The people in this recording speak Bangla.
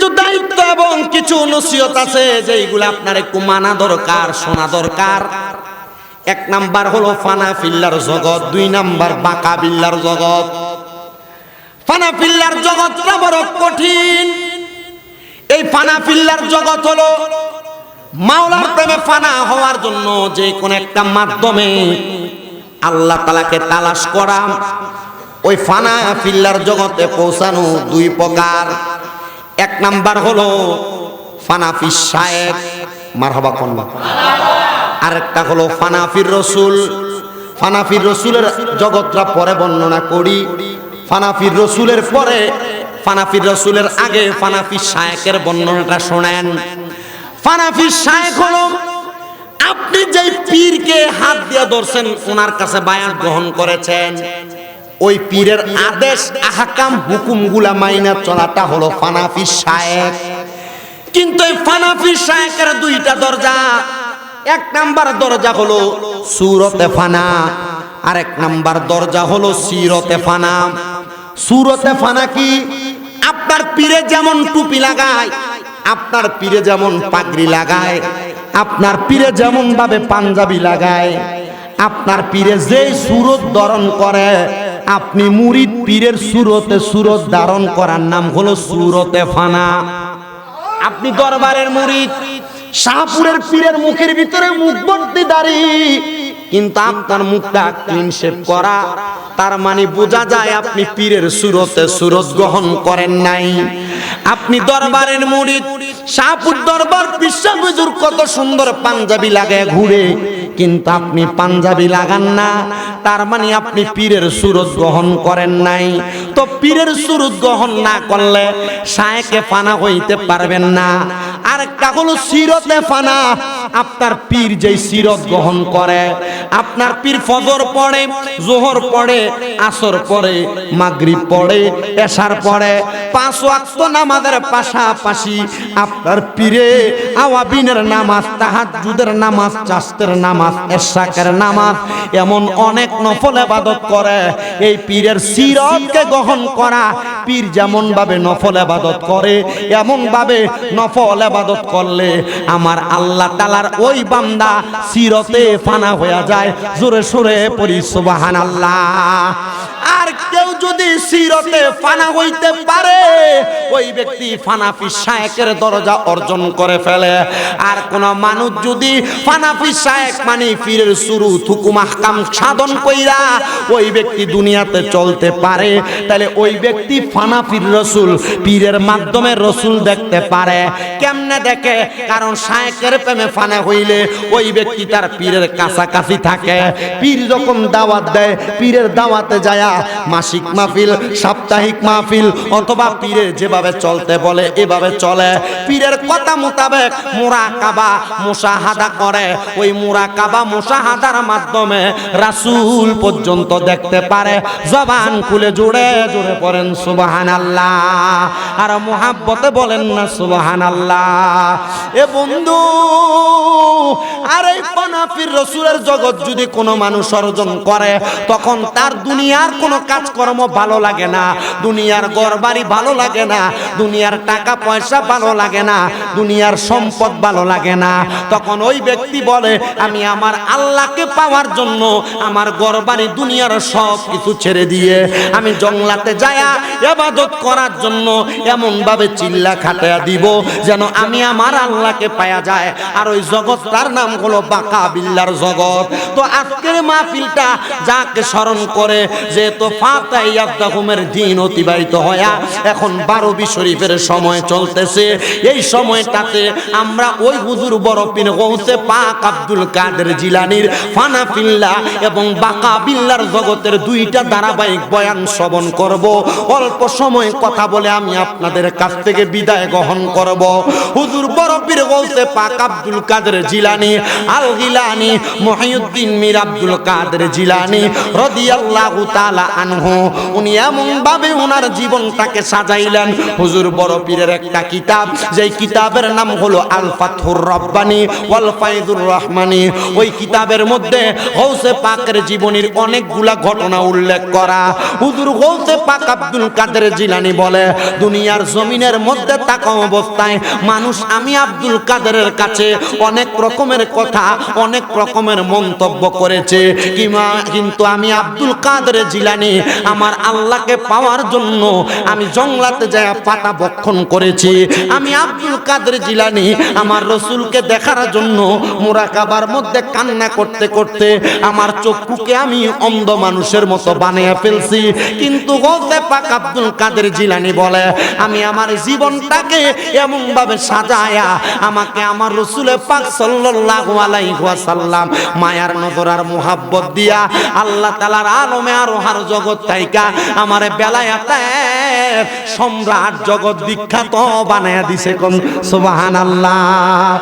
কিছু দায়িত্ব এবং কিছু নসিহত আছে যেগুলো আপনার একটু মানা দরকার, শোনা দরকার। এক নাম্বার হলো ফানা ফিল্লার জগৎ, দুই নাম্বার বাঁকা বিল্লার জগৎ। ফানা ফিল্লার জগৎটা বড় কঠিন। এই ফানা ফিল্লার জগৎ হলো মাওলার প্রেমে ফানা হওয়ার জন্য যে কোন একটা মাধ্যমে আল্লাহ তাআলাকে তালাশ করা। ওই ফানা ফিল্লার জগতে পৌঁছানো দুই প্রকার। এক নাম্বার হলো ফানাফিস শায়েখ, মারহাবা কোনবা। আরেকটা হলো ফানাফির রসুল। ফানাফির রসুলের জগৎটা পরে বর্ণনা করি। ফানাফির রসুলের পরে, ফানাফির রসুলের আগে ফানাফিস শায়েখের বর্ণনাটা শোনেন। ফানাফিস শায়েখ হলো আপনি যেই পীরকে হাত দিয়ে ধরছেন, ওনার কাছে বায়াত গ্রহণ করেছেন, ওই পীরের আদেশ আহকাম হুকুমগুলা মাইনা চলাটা হলো ফানাফিস শায়েখ। কিন্তু এই ফানাফিস শায়েখের দুইটা দরজা। এক নাম্বার দরজা হলো সূরতে ফানা, আরেক নাম্বার দরজা হলো সিরতে ফানা। সূরতে ফানা কি? আপনার পীরে যেমন টুপি লাগায়, আপনার পীরে যেমন পাগড়ি লাগায়, আপনার পীরে যেমন ভাবে পাঞ্জাবি লাগায়, আপনার পীরে যেই সুরত ধারণ করে, আপনি মুরিদ পীরের সুরতে সুরত ধারণ করার নাম হলো সূরতে ফানা। আপনি দরবারের মুরিদ, শাহপুরের পীরের মুখের ভিতরে মুখ ভর্তি দাড়ি, কিন্তু আপনার মুখটা ক্লিন শেভ করা, তার মানে বোঝা যায় আপনি পীরের সুরতে সুরত গ্রহণ করেন নাই। আপনি দরবারের মুরিদ, শাহপুর দরবার পিসা হুজুর কত সুন্দর পাঞ্জাবি লাগায় ঘুরে, কিন্তু আপনি পাঞ্জাবি লাগান না, তার মানে আপনি পীরের সুরত গ্রহণ করেন নাই। তো পীরের সুরত গ্রহণ না করলে শায়েখে ফানা হইতে পারবেন না। আরেকটা হলো সিরতে ফানা। আপনার পীর যেই সিরত গ্রহণ করে, আপনার পীর ফজর পড়ে, যোহর পড়ে, আসর পড়ে, মাগরিব পড়ে, এশার পড়ে, 5 ওয়াক্ত নামাজের পাশাপাশি আপনার পীরে আওয়াবিনের নামাজ, তাহাজ্জুদের নামাজ, চাস্তের নামাজ, এশাকের নামাজ, এমন অনেক নফল ইবাদত করে। এই পীরের সিরতকে গ্রহণ করা, পীর যেমন ভাবে নফল ইবাদত করে, এমন ভাবে নফল ইবাদত করলে আমার আল্লাহ তাআলার ওই বান্দা সিরতে ফানা হয়ে যায়। জোরে সোরে পড়ি সুবহানাল্লাহ। আর কেউ যদি সিরতে ফানা হইতে পারে, ওই ব্যক্তি ফানাফিস শায়েখের দরজা অর্জন করে ফেলে। আর কোন মানুষ যদি ফানাফিস শায়েখ মানে পীরের সুরুত হুকুম আহকাম সাধন কইরা ওই ব্যক্তি দুনিয়াতে চলতে পারে, তাহলে ওই ব্যক্তি ফানাফির রসুল, পীরের মাধ্যমে রসুল দেখতে পারে। কেমনে দেখে? কারণ শায়েখের প্রেমে ফানা হইলে ওই ব্যক্তি তার পীরের কাছাকাছি থাকে। পীর যখন দাওয়াত দেয়, পীরের দাওয়াতে যায়া মাসিক মাহফিল, সাপ্তাহিক মাহফিল, অথবা পীরের যেভাবে চলতে বলে এভাবে চলে। পীরের কথা মোতাবেক মুরাকাবা মুশাহাদা করে। ওই মুরাকাবা মুশাহাদার মাধ্যমে রাসূল পর্যন্ত দেখতে পারে। জবান খুলে জোরে জোরে পড়েন সুবহানাল্লাহ, আর মুহাব্বতে বলেন না সুবহানাল্লাহ। এ বন্ধু, আর এই ফানাফির রসুলের জগৎ যদি কোনো মানুষ অর্জন করে, তখন তার দুনিয়ার কোনো কাজকর্ম ভালো লাগে না, দুনিয়ার ঘরবাড়ি ভালো লাগে না, দুনিয়ার টাকা পয়সা ভালো লাগে না, দুনিয়ার সম্পদ ভালো লাগে না। তখন ওই ব্যক্তি বলে, আমি আমার আল্লাহকে পাওয়ার জন্য আমার ঘরবাড়ি দুনিয়ার সব কিছু ছেড়ে দিয়ে আমি জঙ্গলাতে যায়া ইবাদত করার জন্য এমন ভাবে চিল্লা খাটায়া দিব যেন আমি আমার আল্লাহকে পাওয়া যায়। আর ওই জগৎটার নাম হলো বাঁকা বিল্লার জগৎ। তো আজকের মাহফিলটা যাকে স্মরণ করে, যেহেতু ফাতাইয়াতুহুমের দিন অতিবাহিত হয়া এখন 12 শরীফের সময় চলতেছে, এই সময়টাতে আমরা ওই হুজুর বড় পীর গৌসে পাক আব্দুল কাদের জিলানীর ফানা ফিল্লাহ এবং বাঁকা বিল্লার জগতের দুইটা ধারাবাহিক বয়ান শ্রবণ করব। অল্প সময় কথা বলে আমি আপনাদের কাছ থেকে বিদায় গ্রহণ করব। হুজুর বড় পীর গৌসে পাক আব্দুল কাদের জিলানী আল গিলানী মুহিউদ্দিন মীর আব্দুল কাদের জিলানী রাদিয়াল্লাহু তাআলা আনহু আনহু উনি এমন ভাবে ওনার জীবনটাকে সাজাইলেন। হুজুর বড় পীরের একটা কিতাব, যেই কিতাবের নাম হলো আল ফাতহুর রব্বানী ওয়াল ফায়দুর রহমানী। ওই কিতাবের মধ্যে গৌসে পাকের জীবনীর অনেকগুলা ঘটনা উল্লেখ করা। হুজুর গৌসে পাক আব্দুল কাদের জিলানী বলে, দুনিয়ার জমিনের মধ্যে থাকা অবস্থায় মানুষ আমি আব্দুল কাদেরের কাছে অনেক রকমের কথা, অনেক রকমের মন্তব্য করেছে, কিন্তু আমি আব্দুল কাদের জিলানী আমার আল্লাহকে পাওয়ার জন্য আমি জঙ্গলাতে যায় পাতা বক্ষণ করেছি। আমি আব্দুল কাদের জিলানী আমার রসুলকে দেখার জন্য মুরাকাবার মধ্যে কান্না করতে করতে আমার চক্ষুকে আমি অন্ধ মানুষের মতো বানিয়ে ফেলছি। কিন্তু গৌসে পাক আব্দুল কাদের জিলানী বলে, আমি আমার জীবনটাকে এমন ভাবে সাজায়া আমাকে আমার রসুলের পাক সাল্লাল্লাহু আলাইহি ওয়াসাল্লাম মায়ার নজর আর মুহাব্বত দিয়া আল্লাহ তাআলার আলমে আর ওহার জগৎ থাইকা আমারে বেলায়েতের সম্রাট জগৎ বিখ্যাত বানায়া দিছে। কোন সুবহানাল্লাহ।